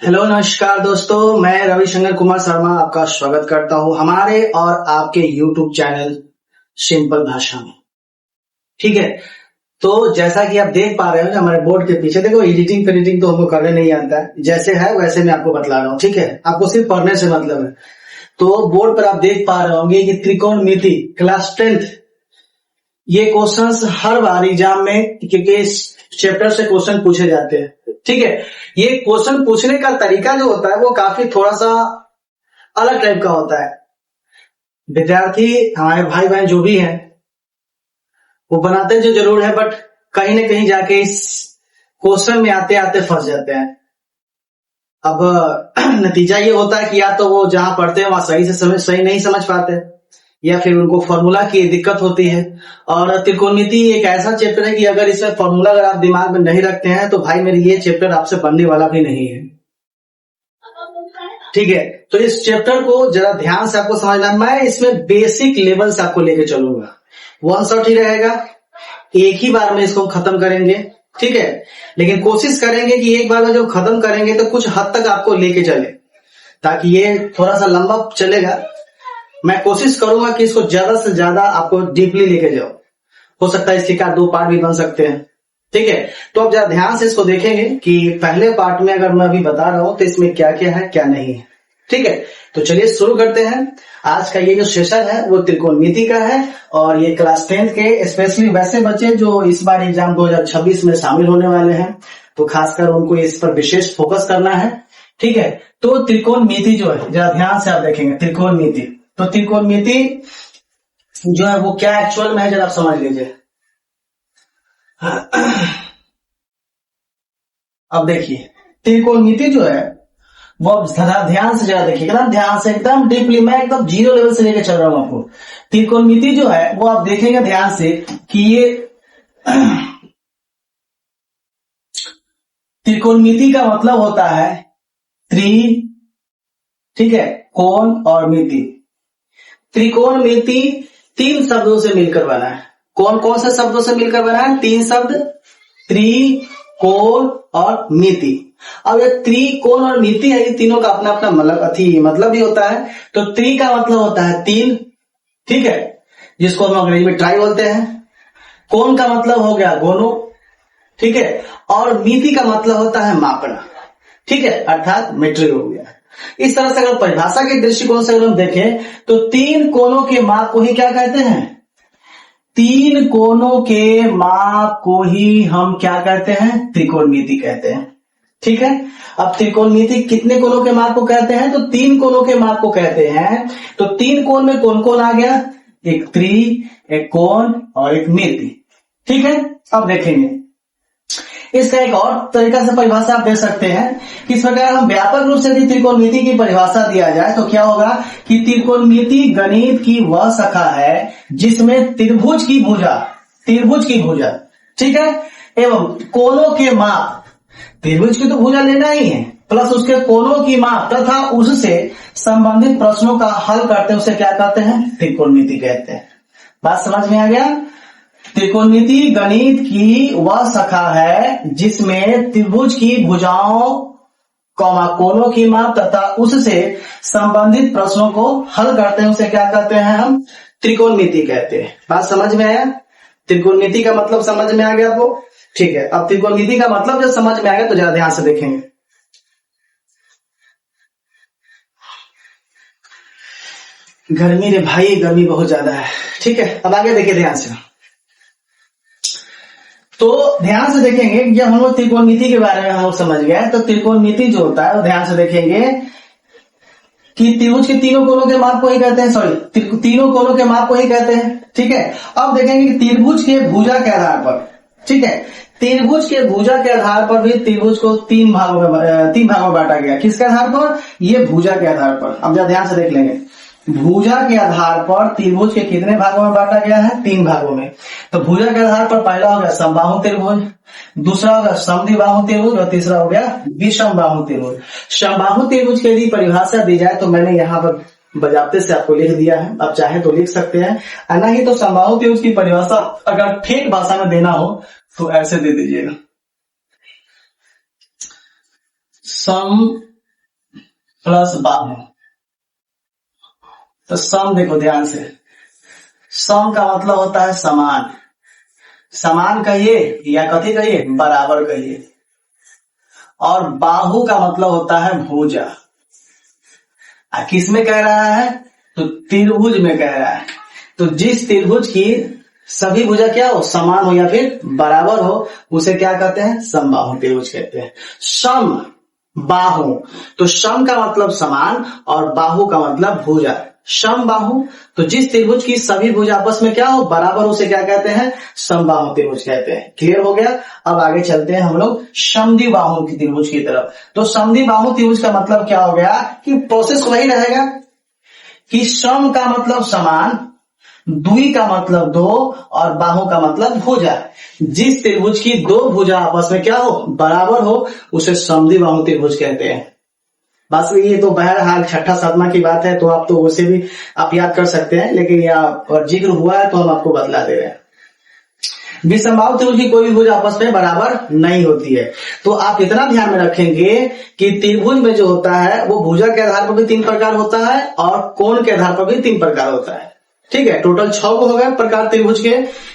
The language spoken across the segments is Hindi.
हेलो नमस्कार दोस्तों, मैं रविशंकर कुमार शर्मा आपका स्वागत करता हूं हमारे और आपके यूट्यूब चैनल सिंपल भाषा में। ठीक है, तो जैसा कि आप देख पा रहे हो हमारे बोर्ड के पीछे, देखो एडिटिंग फिडिटिंग तो हमको करने नहीं आता है, जैसे है वैसे मैं आपको बतला रहा हूँ। ठीक है, आपको सिर्फ पढ़ने से मतलब है। तो बोर्ड पर आप देख पा रहे होंगे कि त्रिकोणमिति क्लास 10th, ये क्वेश्चंस हर बार एग्जाम में, क्योंकि इस चैप्टर से क्वेश्चन पूछे जाते हैं। ठीक है, ये क्वेश्चन पूछने का तरीका जो होता है वो काफी थोड़ा सा अलग टाइप का होता है। विद्यार्थी हमारे भाई बहन जो भी हैं वो बनाते जो जरूर है, बट कहीं ना कहीं जाके इस क्वेश्चन में आते आते फंस जाते हैं। अब नतीजा ये होता है कि या तो वो जहां पढ़ते हैं वहां सही नहीं समझ पाते, या फिर उनको फॉर्मूला की दिक्कत होती है। और त्रिकोणमिति एक ऐसा चैप्टर है कि अगर इसमें फॉर्मूला अगर आप दिमाग में नहीं रखते हैं तो भाई मेरे ये चैप्टर आपसे बनने वाला भी नहीं है। ठीक है, तो इस चैप्टर को जरा ध्यान से आपको समझना। मैं इसमें बेसिक लेवल से आपको लेके चलूंगा, वन शॉट ही रहेगा, एक ही बार में इसको खत्म करेंगे। ठीक है, लेकिन कोशिश करेंगे कि एक बार में जब खत्म करेंगे तो कुछ हद तक आपको लेके चले, ताकि ये थोड़ा सा लंबा चलेगा। मैं कोशिश करूंगा कि इसको ज्यादा से ज्यादा आपको डीपली लेके जाओ। हो सकता है इसके का 2 पार्ट भी बन सकते हैं। ठीक है, तो अब जरा ध्यान से इसको देखेंगे कि पहले पार्ट में अगर मैं अभी बता रहा हूं तो इसमें क्या क्या है क्या नहीं है। ठीक है, तो चलिए शुरू करते हैं। आज का ये जो सेशन है वो त्रिकोणमिति का है, और ये क्लास 10th के स्पेशली वैसे बच्चे जो इस बार एग्जाम 2026 में शामिल होने वाले हैं, तो खासकर उनको इस पर विशेष फोकस करना है। ठीक है, तो त्रिकोणमिति जो है जरा ध्यान से आप देखेंगे। त्रिकोणमिति, तो त्रिकोणमिति जो है वो क्या एक्चुअल में है जरा आप समझ लीजिए। अब देखिए त्रिकोणमिति जो है वो अब ध्यान से जरा देखिए, एकदम ध्यान से, एकदम डीपली। मैं एकदम 0 लेवल से लेकर चल रहा हूं आपको। त्रिकोणमिति जो है वो आप देखेंगे ध्यान से कि ये त्रिकोणमिति का मतलब होता है ठीक है, कोण और मिति। त्रिकोणमिति 3 शब्दों से मिलकर बना है। कौन कौन से शब्दों से मिलकर बना है? 3 शब्द, त्रिकोण और मिति। अब ये त्रिकोण और मिति है, ये तीनों का अपना अपना मतलब भी होता है। तो त्रि का मतलब होता है 3, ठीक है, जिसको हम अंग्रेजी में ट्राई बोलते हैं। कोण का मतलब हो गया गोनो, ठीक है, और मिति का मतलब होता है मापना। ठीक है, अर्थात मीट्रिक हो गया। इस तरह से अगर परिभाषा के दृष्टिकोण से अगर हम देखें तो 3 कोणों के माप को ही क्या कहते हैं? 3 कोणों के माप को ही हम क्या कहते हैं? त्रिकोणमिति कहते हैं। ठीक है, अब त्रिकोणमिति कितने कोणों के माप को कहते हैं? तो 3 कोणों के माप को कहते हैं। तो 3 कोण में कौन कौन आ गया? एक त्रि, एक कोण और एक मिति। ठीक है, अब देखेंगे इसका एक और तरीका से परिभाषा आप दे सकते हैं। किस प्रकार हम व्यापक रूप से यदि त्रिकोणमिति की परिभाषा दिया जाए तो क्या होगा कि त्रिकोणमिति गणित की वह शाखा है जिसमें त्रिभुज की भुजा, ठीक है, एवं कोणों के माप, त्रिभुज की तो भुजा लेना ही है, प्लस उसके कोणों की माप तथा उससे संबंधित प्रश्नों का हल करते हैं, उसे क्या कहते हैं? त्रिकोणमिति कहते हैं। बात समझ में आ गया? त्रिकोणमिति गणित की वह शाखा है जिसमें त्रिभुज की भुजाओं, कोणों की माप तथा उससे संबंधित प्रश्नों को हल करते हैं, उसे क्या कहते हैं? हम त्रिकोणमिति कहते हैं। बात समझ में आया? त्रिकोणमिति का मतलब समझ में आ गया आपको? ठीक है, अब त्रिकोणमिति का मतलब जब समझ में आ गया तो जरा ध्यान से देखेंगे। गर्मी रे भाई, गर्मी बहुत ज्यादा है। ठीक है, अब आगे देखिए ध्यान से। तो ध्यान से देखेंगे, जब हम लोग त्रिकोणमिति के बारे में हम लोग समझ गए, तो त्रिकोणमिति जो होता है वो ध्यान से देखेंगे कि त्रिभुज के तीनों कोणों के माप को ही कहते हैं, तीनों कोणों के माप को ही कहते हैं। ठीक है, अब देखेंगे कि त्रिभुज के भुजा के आधार पर, ठीक है, त्रिभुज के भुजा के आधार पर भी त्रिभुज को 3 भागों में बांटा गया। किसके आधार पर? ये भुजा के आधार पर। अब जरा ध्यान से देख लेंगे, भुजा के आधार पर त्रिभुज के कितने भागों में बांटा गया है? 3 भागों में। तो भुजा के आधार पर पहला हो गया समबाहु त्रिभुज, दूसरा हो गया समद्विबाहु त्रिभुज और तीसरा हो गया विषमबाहु त्रिभुज। समबाहु त्रिभुज की यदि परिभाषा दी जाए तो मैंने यहाँ पर बजाबते से आपको लिख दिया है, आप चाहे तो लिख सकते हैं, नहीं तो समबाहु त्रिभुज की परिभाषा अगर ठेठ भाषा में देना हो तो ऐसे दे दीजिएगा, प्लस बाहु। तो सम देखो ध्यान से, सम का मतलब होता है समान, समान कहिए या कथी कहिए, बराबर कहिए। और बाहु का मतलब होता है भुजा। किस में कह रहा है, तो त्रिभुज में कह रहा है। तो जिस त्रिभुज की सभी भुजा क्या हो, समान हो या फिर बराबर हो, उसे क्या कहते हैं, समबाहु त्रिभुज कहते हैं। सम बाहु, तो सम का मतलब समान और बाहु का मतलब भुजा। सम बाहु, तो जिस त्रिभुज की सभी भुजा आपस में क्या हो, बराबर, उसे क्या कहते हैं, समबाहु त्रिभुज कहते हैं। क्लियर हो गया। अब आगे चलते हैं हम लोग समद्विबाहु की त्रिभुज की तरफ। तो समद्विबाहु त्रिभुज का मतलब क्या हो गया कि प्रोसेस वही रहेगा कि सम का मतलब समान, द्वि का मतलब दो और बाहु का मतलब भुजा। जिस त्रिभुज की दो भुजा आपस में क्या हो, बराबर हो, उसे समद्विबाहु त्रिभुज कहते हैं। बस ये तो बहरहाल छठा सातवां की बात है, तो आप तो उसे भी आप याद कर सकते हैं, लेकिन यहाँ और जिक्र हुआ है तो हम आपको बतला दे रहे हैं। विषमबाहु त्रिभुज की कोई भी भुजा आपस में बराबर नहीं होती है। तो आप इतना ध्यान में रखेंगे कि त्रिभुज में जो होता है वो भुजा के आधार पर भी 3 प्रकार होता है और कोण के आधार पर भी 3 प्रकार होता है। ठीक है, टोटल 6 हो गए प्रकार त्रिभुज के।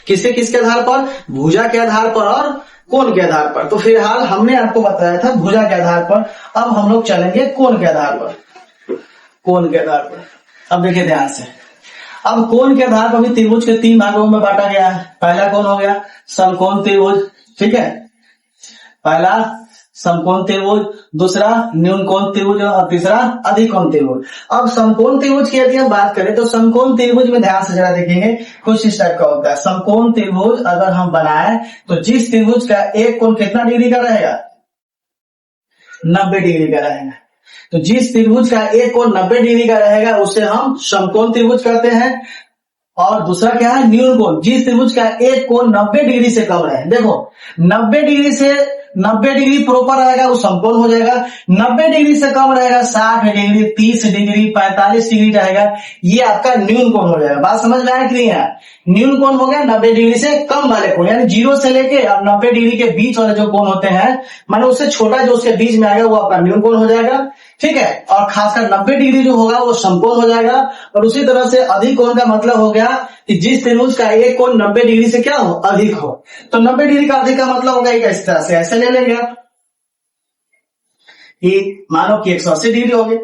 किसके किसके आधार पर, भुजा के आधार पर और कोण के आधार पर। तो फिलहाल हमने आपको बताया था भुजा के आधार पर, अब हम लोग चलेंगे कोण के आधार पर। कोण के आधार पर अब देखिए ध्यान से, अब कोण के आधार पर भी त्रिभुज के 3 भागों में बांटा गया है। पहला कौन हो गया, समकोण त्रिभुज। ठीक है, पहला समकोण त्रिभुज, दूसरा न्यून कोण त्रिभुज और तीसरा अधिक कोण त्रिभुज। अब समकोण त्रिभुज की यदि हम बात करें तो समकोण त्रिभुज में ध्यान से जरा देखेंगे, कुछ इस टाइप का होता है। समकोण त्रिभुज अगर हम बनाए तो जिस त्रिभुज का एक कोण कितना डिग्री का रहेगा, 90 डिग्री का रहेगा। तो जिस त्रिभुज का एक कोण 90 डिग्री का रहेगा उसे हम समकोण त्रिभुज कहते हैं। और दूसरा क्या है, न्यून कोण। जिस त्रिभुज का एक कोण 90 डिग्री से कम रहे, देखो 90 डिग्री से 90 डिग्री प्रॉपर रहेगा वो समकोण हो जाएगा। 90 डिग्री से कम रहेगा, 60 डिग्री, 30 डिग्री, 45 डिग्री रहेगा, ये आपका न्यून कोण हो जाएगा। बात समझ में आया कि नहीं है। न्यून कोण हो गया 90 डिग्री से कम वाले कोण, यानी 0 से लेके और 90 डिग्री के बीच वाले जो कोण होते हैं, माने उससे छोटा जो उसके बीच में आएगा वो आपका न्यून कोण हो जाएगा। ठीक है, और खासकर 90 डिग्री जो होगा वो समकोण हो जाएगा। और उसी तरह से अधिक कोण का मतलब हो गया कि जिस त्रिभुज का एक कोण 90 डिग्री से क्या हो, अधिक हो। तो 90 डिग्री का अधिक का मतलब होगा इस तरह से, ऐसे ले लेंगे आप कि मानो कि 180 डिग्री हो गए।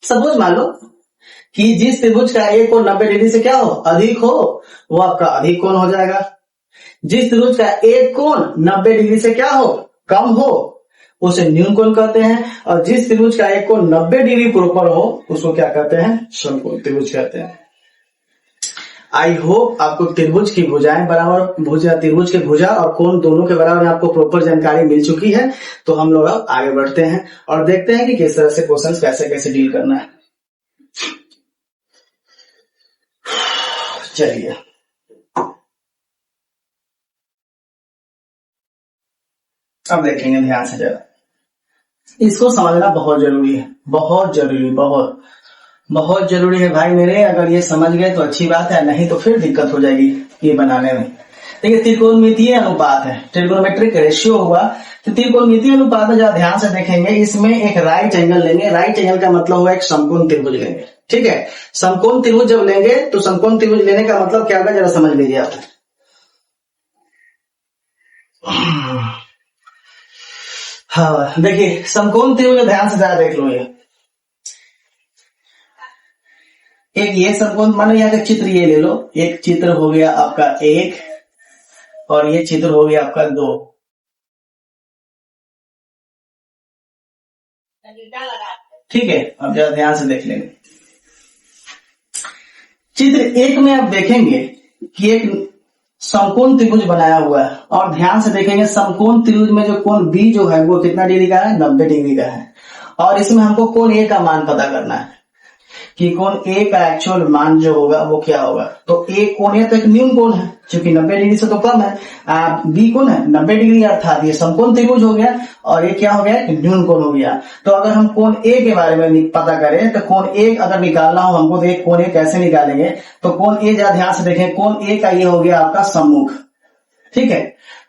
सपोज मान लो कि जिस त्रिभुज का एक कोण 90 डिग्री से क्या हो, अधिक हो, वो आपका अधिक कोण हो जाएगा। जिस त्रिभुज का एक कोण 90 डिग्री से क्या हो, कम हो, उसे न्यून कोण कहते हैं। और जिस त्रिभुज का एक कोण 90 डिग्री प्रॉपर हो उसको क्या कहते हैं, समकोण त्रिभुज कहते हैं। आई होप आपको त्रिभुज की भुजाएं बराबर, भुजा त्रिभुज के भुजा और कोण दोनों के बराबर आपको प्रॉपर जानकारी मिल चुकी है। तो हम लोग अब आगे बढ़ते हैं और देखते हैं कि किस तरह से क्वेश्चंस कैसे कैसे डील करना है। चलिए अब देखेंगे ध्यान से जरा, इसको समझना बहुत जरूरी है, बहुत जरूरी, बहुत जरूरी है भाई मेरे। अगर ये समझ गए तो अच्छी बात है, नहीं तो फिर दिक्कत हो जाएगी ये बनाने में। देखिए त्रिकोणमितीय अनुपात है, ट्रिगोनोमेट्रिक रेशियो हुआ। तो त्रिकोणमितीय अनुपात में जरा ध्यान से देखेंगे, इसमें एक राइट एंगल लेंगे। राइट एंगल का मतलब हुआ एक समकोण त्रिभुज लेंगे। ठीक है, समकोण त्रिभुज जब लेंगे तो समकोण त्रिभुज लेने का मतलब क्या होगा, जरा समझ लीजिए आप। हाँ देखिए समकोण त्रिभुज ध्यान से जरा देख लो, ये एक ये समकोण, मानो यहाँ का चित्र ये ले लो, एक चित्र हो गया आपका 1 और ये चित्र हो गया आपका 2। ठीक है, अब जरा ध्यान से देख लेंगे। चित्र 1 में आप देखेंगे कि एक समकोण त्रिभुज बनाया हुआ है और ध्यान से देखेंगे समकोण त्रिभुज में जो कोण बी जो है वो कितना डिग्री का है, 90 डिग्री का है। और इसमें हमको कोण ए का मान पता करना है कि कोण ए का एक्चुअल मान जो होगा वो क्या होगा। तो ए कोण ए तो एक न्यून कोण है क्योंकि 90 डिग्री से तो कम है, बी कोण है 90 डिग्री, अर्थात ये समकोण त्रिभुज हो गया और ये क्या हो गया, न्यून कोण हो गया। तो अगर हम कोण ए के बारे में पता करें तो कोण ए अगर निकालना हो हमको तो एक कोण ए कैसे निकालेंगे, तो कोण ए जरा ध्यान से देखें, कोण ए का ये हो गया आपका सम्मुख। ठीक है,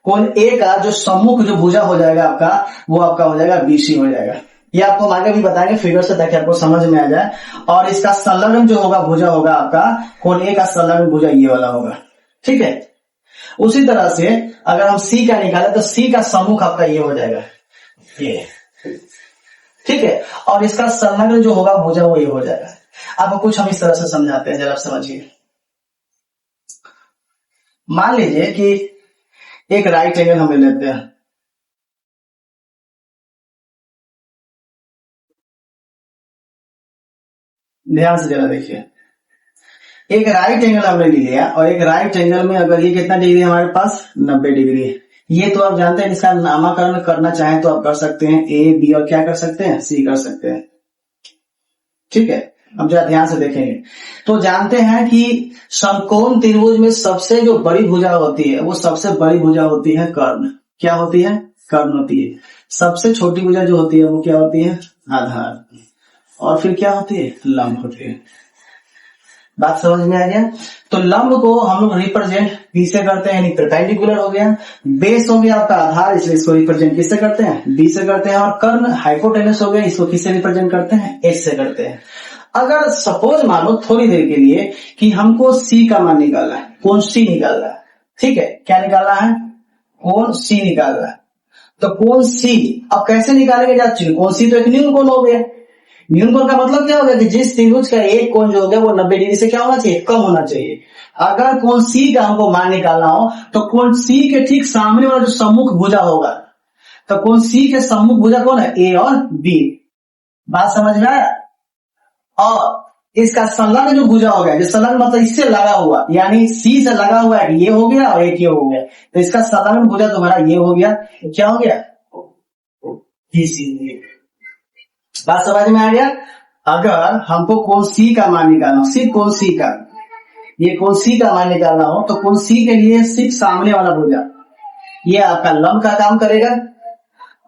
कोण ए का जो सम्मुख जो भुजा हो जाएगा आपका वो आपका हो जाएगा बीसी हो जाएगा। ये आपको हम आगे भी बताएंगे फिगर से, ताकि आपको समझ में आ जाए। और इसका संलग्न जो होगा भुजा होगा आपका कोण ए का संलग्न भुजा ये वाला होगा, ठीक है। उसी तरह से अगर हम सी का निकाले तो सी का सम्मुख आपका ये हो जाएगा, ये, ठीक है। और इसका संलग्न जो होगा भुजा वो ये हो जाएगा। आपको कुछ हम इस तरह से समझाते हैं, जरा आप समझिए। मान लीजिए कि एक राइट एंगल हम ले लेते हैं, ध्यान से जरा देखिए। एक राइट एंगल हमने लिया और एक राइट एंगल में अगर ये कितना डिग्री है हमारे पास 90 डिग्री है। ये तो आप जानते हैं, इसका नामकरण करना चाहें तो आप कर सकते हैं, ए बी और क्या कर सकते हैं, सी कर सकते हैं, ठीक है। अब जरा ध्यान से देखेंगे तो जानते हैं कि समकोण त्रिभुज में सबसे जो बड़ी भुजा होती है वो सबसे बड़ी भुजा होती है कर्ण। क्या होती है, कर्ण होती है। सबसे छोटी भुजा जो होती है वो क्या होती है, आधार। और फिर क्या होती है, लंब होती है। बात समझ में आ गया। तो लंब को हम लोग रिप्रेजेंट बी से करते हैं, यानी परपेंडिकुलर हो गया। बेस हो गया आपका आधार, इसलिए इसको रिप्रेजेंट किससे करते हैं, बी से करते हैं। और कर्ण हाइपोटेनस हो गया, इसको किससे रिप्रेजेंट करते हैं, एच से करते हैं। अगर सपोज मानो थोड़ी देर के लिए कि हमको सी का मान निकालना है, कोण सी निकालना है, ठीक है। क्या निकालना है, कोण सी निकालना है। तो कोण सी अब कैसे निकालेंगे, जाते कोण सी तो एक न्यून कोण हो गया। न्यून कोण का मतलब क्या हो गया कि जिस त्रिभुज का एक कोण जो हो गया वो 90 डिग्री से क्या होना चाहिए, कम होना चाहिए। अगर कोण सी का हमको मान निकालना हो तो कोण सी के ठीक सामने वाला जो सम्मुख भुजा होगा, तो कोण सी के सम्मुख भुजा कौन है, ए और बी। बात समझ में आया। और इसका संलग्न जो भुजा हो गया, जो संलग्न मतलब इससे लगा हुआ, यानी सी से लगा हुआ है, ये हो गया और एक ये हो गया, तो इसका संलग्न भुजा तुम्हारा ये हो गया। क्या हो गया, BC। बात समझ में आ गया। अगर हमको कोण सी का मान निकालना हो, सिर्फ कोण सी का, ये कोण सी का मान निकालना हो तो कोण सी के लिए सिर्फ सामने वाला भुजा ये आपका लंब का काम करेगा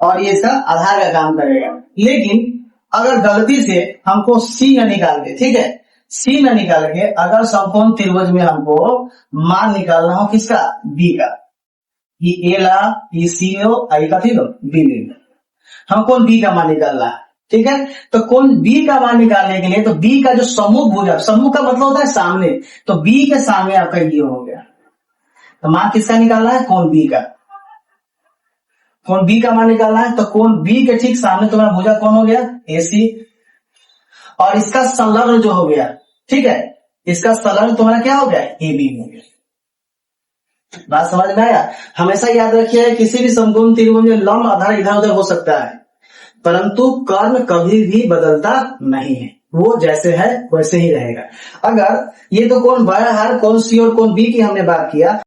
और ये सब आधार का काम करेगा। लेकिन अगर गलती से हमको सी न निकाल के, ठीक है, सी न निकाल के अगर समकोण त्रिभुज में हमको मान निकालना हो किसका, बी का, ये ए ला, ये सी हो, आई का थी लो, बी ले, हमको बी का मान निकालना है, ठीक है। तो कोण बी का मान निकालने के लिए तो बी का जो सम्मुख भुजा, सम्मुख का मतलब होता है सामने, तो बी के सामने आपका ये हो गया। तो मान किसका निकालना है, कोण बी का। कोण बी का मान निकालना है तो कोण बी के ठीक सामने तुम्हारा भुजा कौन हो गया, AC। और इसका संलग्न जो हो गया, ठीक है, इसका संलग्न तुम्हारा क्या हो गया, AB हो गया। बात समझ में आया। हमेशा याद रखिए किसी भी समकोण त्रिभुज में लंब आधार इधर उधर हो सकता है, परंतु कर्ण कभी भी बदलता नहीं है, वो जैसे है वैसे ही रहेगा। अगर ये तो कोण बाह्य आधार कोण सी और कोण बी की हमने बात किया,